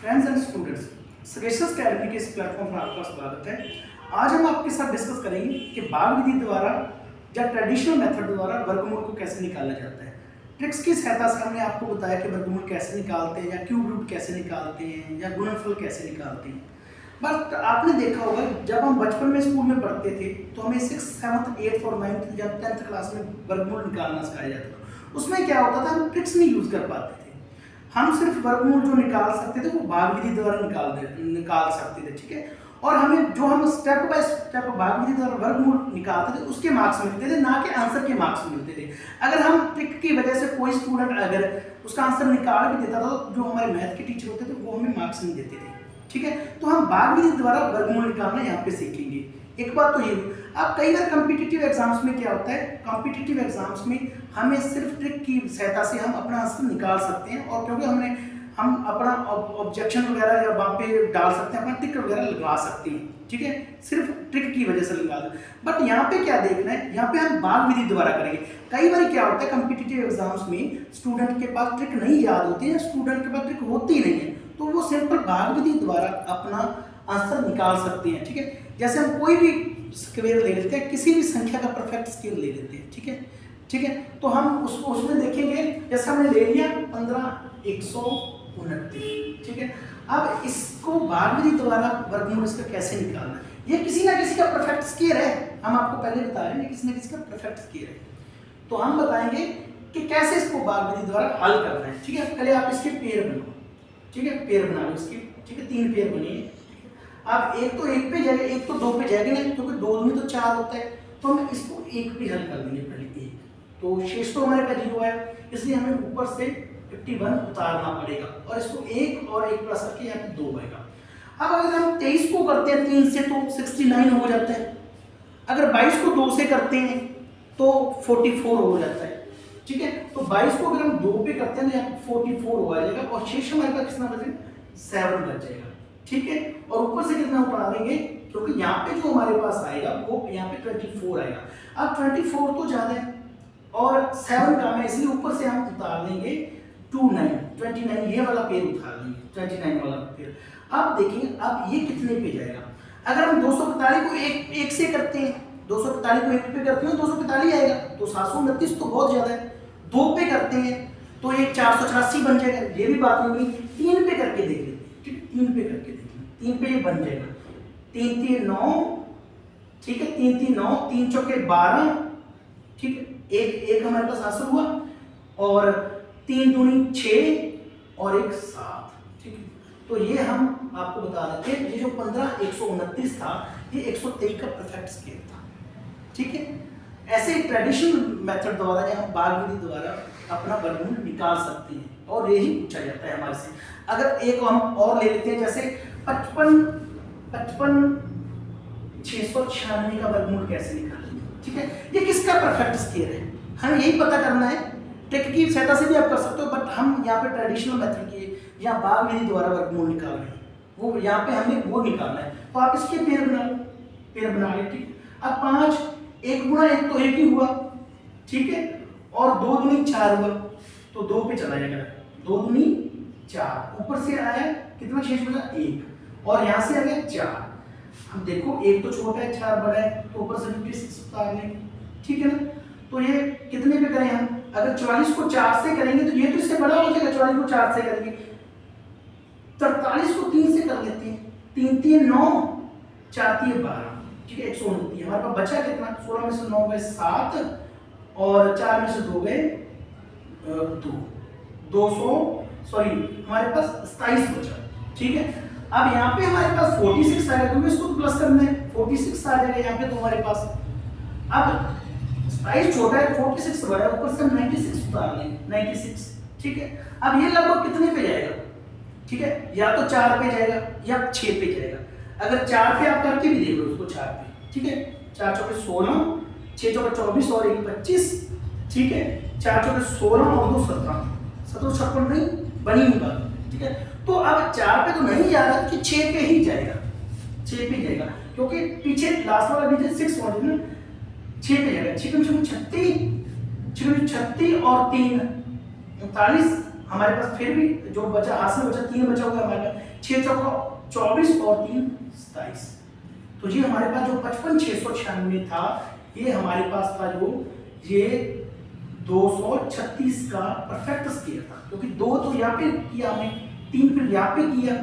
Friends and students, suggestions academy के इस platform पर आपका स्वागत है। आज हम आपके साथ डिस्कस करेंगे कि भाग विधि द्वारा या ट्रेडिशनल मेथड द्वारा वर्गमूल को कैसे निकाला जाता है। ट्रिक्स की सहायता से हमने आपको बताया कि वर्गमूल कैसे निकालते हैं या क्यूब रूट कैसे निकालते हैं या गुणनफल कैसे निकालते हैं। बट आपने देखा होगा जब हम बचपन में स्कूल में पढ़ते थे तो हमें 6th, 7th, 8th और 9th या 10th क्लास में वर्गमूल निकालना सिखाया जाता था। उसमें क्या होता था, हम ट्रिक्स नहीं यूज कर पाते थे। हम सिर्फ वर्गमूल जो निकाल सकते थे वो भाग विधि द्वारा निकाल सकते थे, ठीक है। और हमें जो हम स्टेप बाय स्टेप भाग विधि द्वारा वर्गमूल निकालते थे उसके मार्क्स मिलते थे, ना कि आंसर के मार्क्स मिलते थे। अगर हम ट्रिक की वजह से कोई स्टूडेंट अगर उसका आंसर निकाल भी देता था तो जो हमारे मैथ के टीचर होते थे वो हमें मार्क्स नहीं देते थे, ठीक है। तो हम भाग विधि द्वारा वर्गमूल निकालना यहाँ पे सीखेंगे। एक बात तो ये, अब कई बार कॉम्पिटिटिव एग्जाम्स में क्या होता है, कॉम्पिटिटिव एग्जाम्स में हमें सिर्फ ट्रिक की सहायता से हम अपना आंसर निकाल सकते हैं, और क्योंकि हम अपना ऑब्जेक्शन वगैरह या वहाँ पे डाल सकते हैं, अपना टिक वगैरह लगा सकते हैं, ठीक है, सिर्फ ट्रिक की वजह से लगा दो। बट यहाँ पे क्या देखना है, यहाँ पे हम भाग विधि द्वारा करेंगे। कई बार क्या होता है कॉम्पिटिटिव एग्जाम्स में स्टूडेंट के पास ट्रिक नहीं याद होती है, स्टूडेंट के पास ट्रिक होती नहीं है, तो वो सिंपल भाग विधि द्वारा अपना आंसर निकाल सकते हैं, ठीक है। जैसे हम कोई भी स्क्वायर ले लेते हैं, किसी भी संख्या का परफेक्ट स्क्वायर ले लेते हैं, ठीक है, ठीक है। तो हम उसमें देखेंगे, जैसे हमने ले लिया 15,129, ठीक है। अब इसको भाग विधि द्वारा वर्गमूल इसका कैसे निकालना है, ये किसी ना किसी का परफेक्ट स्क्वायर है, हम आपको पहले बता रहे हैं किसी ना किसी का परफेक्ट स्क्वायर है। तो हम बताएंगे कि कैसे इसको भाग विधि द्वारा हल करना है, ठीक है। पहले आप इसके पेयर बनाओ, ठीक है, पेयर बना लो इसके, ठीक है, 3 पेयर बनिए। अब एक तो 1 पे जाएगा, एक तो 2 पे जाएगा ना, क्योंकि 2 में तो 4 होता है, तो हम इसको 1 पे हल कर देंगे पहले 1, तो शेष तो हमारे पास 0 है, इसलिए हमें ऊपर से 51 उतारना पड़ेगा, और इसको 1 और 1 प्लस करके यहाँ पे 2 आएगा। अब अगर हम 23 को करते हैं 3 से तो 69 हो जाता है, अगर 22 को 2 से करते हैं तो 44 हो जाता है, ठीक है। तो 22 को अगर हम 2 पे करते हैं तो यहाँ पे 44 हो जाएगा, और शेष हमारे पास कितना बचेगा, 7 बच जाएगा, ठीक है। और ऊपर से कितना उतार देंगे, क्योंकि यहाँ पे जो हमारे पास आएगा वो यहाँ पे 24 आएगा। अब 24 तो ज्यादा है और 7 कम है, इसलिए ऊपर से हम उतार देंगे 29, ये वाला पेड़ उतार देंगे, 29 वाला पेड़। अब देखिए अब ये कितने पे जाएगा, अगर हम 245 को 1 से करते हैं, 245 को 1 पे करते हैं 245 आएगा, तो 729 तो बहुत ज्यादा है। 2 पे करते हैं तो ये 484 बन जाएगा, ये भी बात नहीं। 3 पे करके देख लेते हैं, ठीक है, 3 पे करके देख लेते, 3 पे ये बन जाएगा 3 3 9, ठीक है, 3 3 9, 3 चौके 12, ठीक है, एक हमारे पास आंसर हुआ, और 3 दूनी 6 और 1 7, ठीक है। तो ये हम आपको बता देते हैं, ये जो 15,129 था ये 123 का परफेक्ट स्क्वायर था, ठीक है। ऐसे ट्रेडिशनल मेथड द्वारा या हम भाग विधि द्वारा अपना वर्गमूल निकाल सकते हैं, और यही पूछा जाता है हमारे से। अगर एक हम और ले लेते हैं, जैसे 55,696 का वर्गमूल कैसे निकालेंगे, ठीक है। ये किसका परफेक्ट स्क्वायर है, हमें यही पता करना है। ट्रिक की सहायता से भी आप कर सकते हो, बट हम यहाँ पे ट्रेडिशनल मेथड की या भाग विधि द्वारा वर्गमूल निकाल रहे हैं, वो यहाँ पे हमें वो निकालना है। तो आप इसके पेयर बना लो, पेयर बना ले, ठीक। अब 5, 1 गुणा 1 तो 1 ही हुआ, ठीक है, और 2 दूनी 4 हुआ, तो 2 पे चला जाएगा, 2 दूनी 4, ऊपर से आया कितना शेष बचा 1, और यहाँ से आ गया 4। अब देखो 1 तो छोटा है 4 बड़ा है, तो ऊपर से 56 उतार लेंगे, ठीक है ना। तो ये कितने पे करें हम, अगर 44 को 4 से करेंगे तो ये तो इससे बड़ा हो जाएगा, 44 को 4 से करेंगे, 43 को 3 से कर लेते हैं, 3 3 9, 4 3 12, ठीक है, 129। हमारे पास बचा कितना, 16 में से 9 गए 7, और 4 में से 2 गए 200, सॉरी हमारे पास 27 बचा, ठीक है। अब यहाँ पे हमारे पास 46 आएगा, क्योंकि इसको तो प्लस करना है, 46 आ जाएगा यहाँ पे तो हमारे पास। अब 27 छोटा है 46 बड़ा है, ऊपर से हम 96 उतार लेंगे, 96, ठीक है। अब ये लगभग कितने पे जाएगा, ठीक है, या तो 4 पे जाएगा या 6 पे जाएगा। अगर 4 पे आप करके भी देख लो उसको 4 पे, ठीक है, 4 चौके 16, 6 चौके 24 और 1 25, ठीक है, 4 चौके 16 और 2 17, 17 56 नहीं बनी नहीं बात, ठीक है। तो अब 4 पे तो नहीं जा रहा कि 6 पे ही जाएगा, 6 पे जाएगा, क्योंकि पीछे लास्ट वाला डिजिट 6 होगी ना, 6 पे जाएगा। 6 36 और 3 39, हमारे पास फिर भी जो बचा हाथ से बचा 3 बचा हुआ हमारे पास 6 चौका 24 और 3 27। तो ये हमारे पास जो 55,696 था ये हमारे पास था जो ये 236 का परफेक्ट स्केयर था, क्योंकि 2 तो यहाँ पे किया हमने, 3 फिर यहाँ पे किया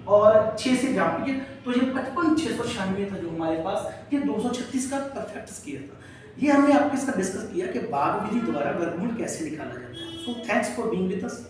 और 6 से यहाँ पे किया, तो ये 55,696 था जो हमारे पास, ये 236 का परफेक्ट स्केयर था। ये हमने आपके साथ डिस्कस किया कि भाग विधि द्वारा वर्गमूल कैसे निकाला जाता है। So thanks for being with us.